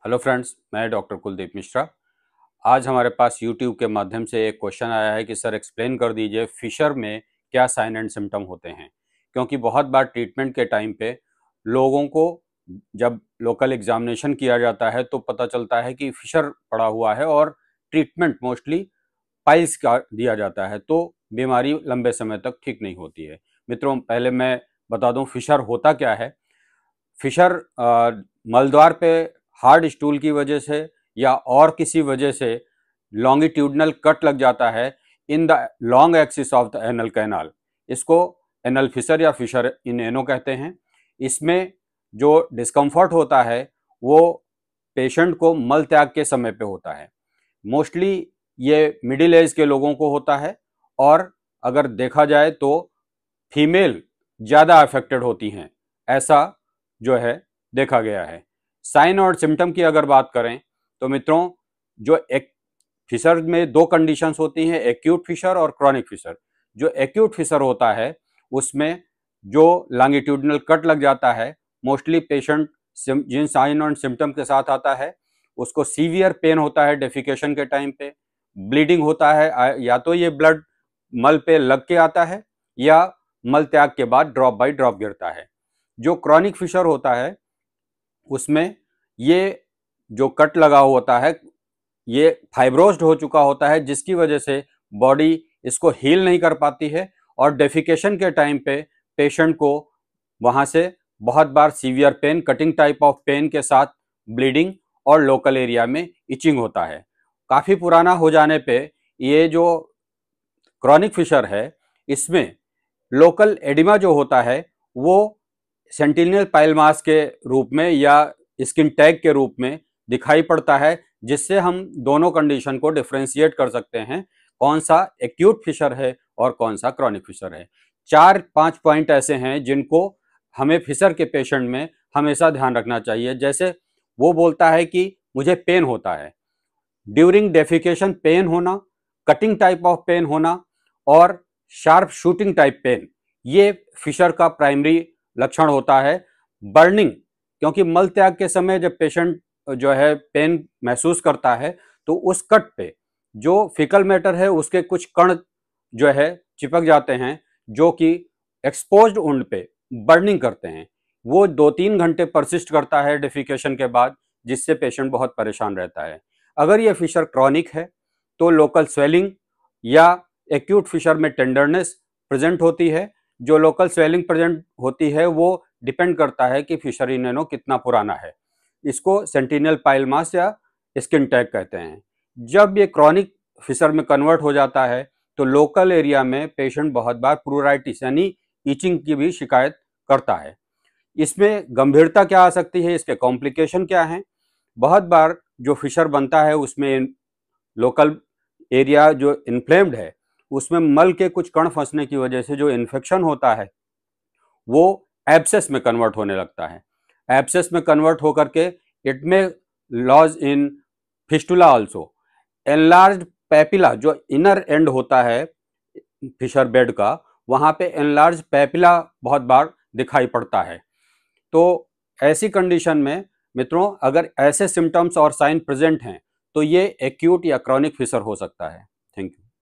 Hello friends, मैं doctor Kuldeep Mishra. आज हमारे पास यूट्यूब के माध्यम से एक क्वेश्चन आया है कि सर एक्सप्लेन कर दीजिए फिशर में क्या साइन एंड सिम्टम होते हैं। क्योंकि बहुत बार ट्रीटमेंट के टाइम पे लोगों को जब लोकल एग्जामिनेशन किया जाता है तो पता चलता है कि फिशर पड़ा हुआ है और ट्रीटमेंट मोस्टली पाइल्स का दिया जाता है, तो बीमारी लंबे समय तक ठीक नहीं होती है। मित्रों, पहले मैं बता दूं फिशर होता क्या है। फिशर मलद्वार पे हार्ड स्टूल की वजह से या और किसी वजह से लॉन्गिट्यूडनल कट लग जाता है in the long axis of the anal canal. इसको एनल फिशर या फिशर इन एनो कहते हैं। इसमें जो डिस्कम्फर्ट होता है वो पेशेंट को मल त्याग के समय पे होता है। मोस्टली ये मिडिल एज के लोगों को होता है और अगर देखा जाए तो फीमेल ज़्यादा अफेक्टेड होती हैं, ऐसा जो है देखा गया है। साइन और सिम्टम की अगर बात करें तो मित्रों, जो एक फिशर में दो कंडीशंस होती हैं, एक्यूट फिशर और क्रॉनिक फिशर। जो एक्यूट फिशर होता है उसमें जो लॉन्गिट्यूडनल कट लग जाता है, मोस्टली पेशेंट जिन साइन और सिम्टम के साथ आता है उसको सीवियर पेन होता है डेफिकेशन के टाइम पे, ब्लीडिंग होता है, या तो ये ब्लड मल पे लग के आता है या मल त्याग के बाद ड्रॉप बाय ड्रॉप गिरता है। जो क्रॉनिक फिशर होता है उसमें ये जो कट लगा होता है ये फाइब्रोस्ड हो चुका होता है, जिसकी वजह से बॉडी इसको हील नहीं कर पाती है और डेफिकेशन के टाइम पे पेशेंट को वहां से बहुत बार severe pain, cutting type of pain के साथ ब्लीडिंग और लोकल एरिया में इचिंग होता है। काफ़ी पुराना हो जाने पे ये जो क्रॉनिक फिशर है इसमें लोकल एडिमा जो होता है वो सेंटिनल पाइल मास के रूप में या स्किन टैग के रूप में दिखाई पड़ता है, जिससे हम दोनों कंडीशन को डिफ्रेंशिएट कर सकते हैं, कौन सा एक्यूट फिशर है और कौन सा क्रॉनिक फिशर है। 4-5 पॉइंट ऐसे हैं जिनको हमें फिशर के पेशेंट में हमेशा ध्यान रखना चाहिए। जैसे वो बोलता है कि मुझे पेन होता है, ड्यूरिंग डेफिकेशन पेन होना, कटिंग टाइप ऑफ पेन होना और शार्प शूटिंग टाइप पेन, ये फिशर का प्राइमरी लक्षण होता है। बर्निंग, क्योंकि मल त्याग के समय जब पेशेंट जो है पेन महसूस करता है तो उस कट पे जो फिकल मैटर है उसके कुछ कण जो है चिपक जाते हैं, जो कि एक्सपोज्ड वुंड पे बर्निंग करते हैं। वो 2-3 घंटे परसिस्ट करता है डेफिकेशन के बाद, जिससे पेशेंट बहुत परेशान रहता है। अगर ये फिशर क्रॉनिक है तो लोकल स्वेलिंग या एक्यूट फिशर में टेंडरनेस प्रेजेंट होती है। जो लोकल स्वेलिंग प्रेजेंट होती है वो डिपेंड करता है कि फिशर इन एनो कितना पुराना है। इसको सेंटिनल पाइल मास या स्किन टैग कहते हैं। जब ये क्रॉनिक फिशर में कन्वर्ट हो जाता है तो लोकल एरिया में पेशेंट बहुत बार प्रूराइटिस यानी ईचिंग की भी शिकायत करता है। इसमें गंभीरता क्या आ सकती है, इसके कॉम्प्लिकेशन क्या हैं। बहुत बार जो फिशर बनता है उसमें लोकल एरिया जो इन्फ्लेम्ड है उसमें मल के कुछ कण फंसने की वजह से जो इन्फेक्शन होता है वो एब्सेस में कन्वर्ट होने लगता है। एब्सेस में कन्वर्ट होकर के इट में लॉज इन फिस्टुला आल्सो। एनलार्ज पैपिला जो इनर एंड होता है फिशर बेड का, वहां पे एनलार्ज पैपिला बहुत बार दिखाई पड़ता है। तो ऐसी कंडीशन में मित्रों, अगर ऐसे सिम्टम्स और साइन प्रेजेंट हैं तो ये एक्यूट या क्रॉनिक फिशर हो सकता है। Thank you.